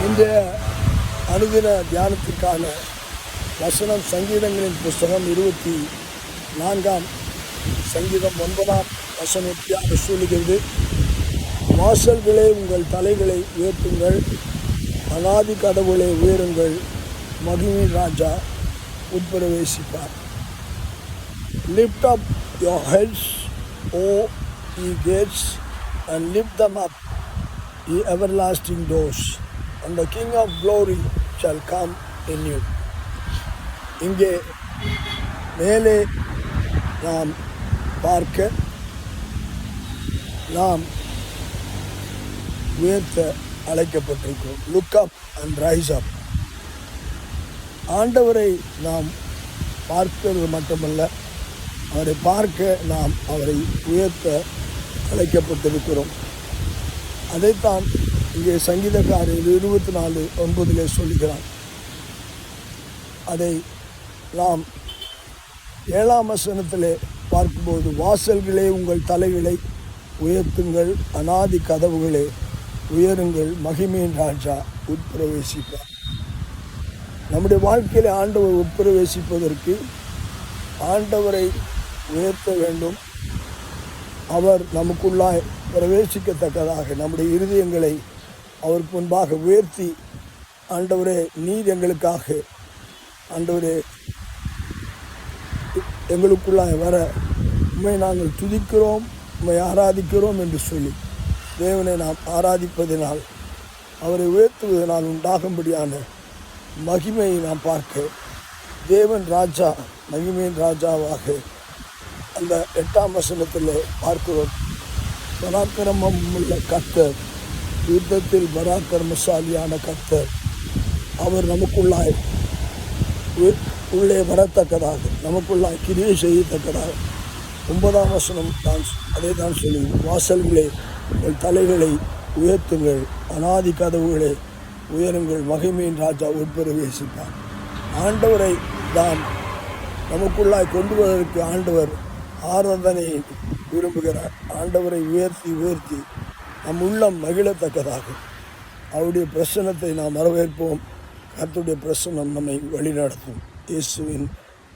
இந்த அனுதின தியானத்திற்கான வசனம் சங்கீதங்களின் புஸ்தகம் 24 சங்கீதம் 9 வசனத்தியாக சொல்லுகிறது. வாசல்களே உங்கள் தலைகளை உயர்த்துங்கள், அநாதி கதவுகளை உயருங்கள், மகிமை ராஜா உட்பிரவேசிப்பார். Lift up your heads, O ye gates, and lift them up, ye everlasting doors, and the King of glory shall come in you. இங்கே மேலே நாம் பார்க்க நாம் உயர்த்த அழைக்கப்பட்டிருக்கிறோம். லுக் அப் அண்ட் ரைஸ் அப். ஆண்டவரை நாம் பார்க்கிறது மட்டுமல்ல, அவரை பார்க்க நாம் அவரை உயர்த்த அழைக்கப்பட்டிருக்கிறோம். அதைத்தான் இங்கே சங்கீதக்காரர் 24:9 சொல்லுகிறான். அதை நாம் 7ஆம் வசனத்திலே பார்க்கும்போது, வாசல்களே உங்கள் தலைகளை உயர்த்துங்கள், அநாதி கதவுகளே உயருங்கள், மகிமையின் ராஜா உட்பிரவேசிப்பார். நம்முடைய வாழ்க்கையில் ஆண்டவர் உட்பிரவேசிப்பதற்கு ஆண்டவரை உயர்த்த வேண்டும். அவர் நமக்குள்ளாய் பிரவேசிக்கத்தக்கதாக நம்முடைய இருதயங்களை அவருக்கு முன்பாக உயர்த்தி, ஆண்டவரே நீர் எங்களுக்காக, ஆண்டவரே எங்களுக்குள்ளாய் வர உம்மை நாங்கள் துதிக்கிறோம், உம்மை ஆராதிக்கிறோம் என்று சொல்லி தேவனை நாம் ஆராதிப்பதினால், அவரை உயர்த்துவதனால் உண்டாகும்படியான மகிமையை நாம் பார்க்க தேவன் ராஜா மகிமையின் ராஜாவாக அந்த 8ஆம் வசனத்தில் பார்க்கிறோம். பராக்கிரமம் உள்ள கர்த்தர், யுத்தத்தில் பராக்கிரமசாலியான கர்த்தர், அவர் நமக்குள்ளாய் உள்ளே வரத்தக்கதாக, நமக்குள்ளாய் கிரியை செய்யத்தக்கதாக 9ஆம் வசனம் தான் அதை தான் சொல்லி, வாசல்களே உங்கள் தலைகளை உயர்த்துங்கள், அநாதி கதவுகளே உயருங்கள், மகிமையின் ராஜா உட்பிரவேசிப்பார். ஆண்டவரை தான் நமக்குள்ளாய் கொண்டு வருவதற்கு ஆண்டவர் ஆராதனையை விரும்புகிறார். ஆண்டவரை உயர்த்தி உயர்த்தி நம் உள்ளம் மகிழத்தக்கதாக அவருடைய பிரசன்னத்தை நாம் வரவேற்போம். கர்த்தருடைய பிரசன்னம் நம்மை வழிநடத்தும். இயேசுவின்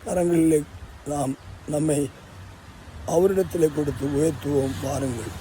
கரங்களிலே நாம் நம்மை அவரிடத்திலே கொடுத்து உயர்த்துவோம். வாருங்கள்.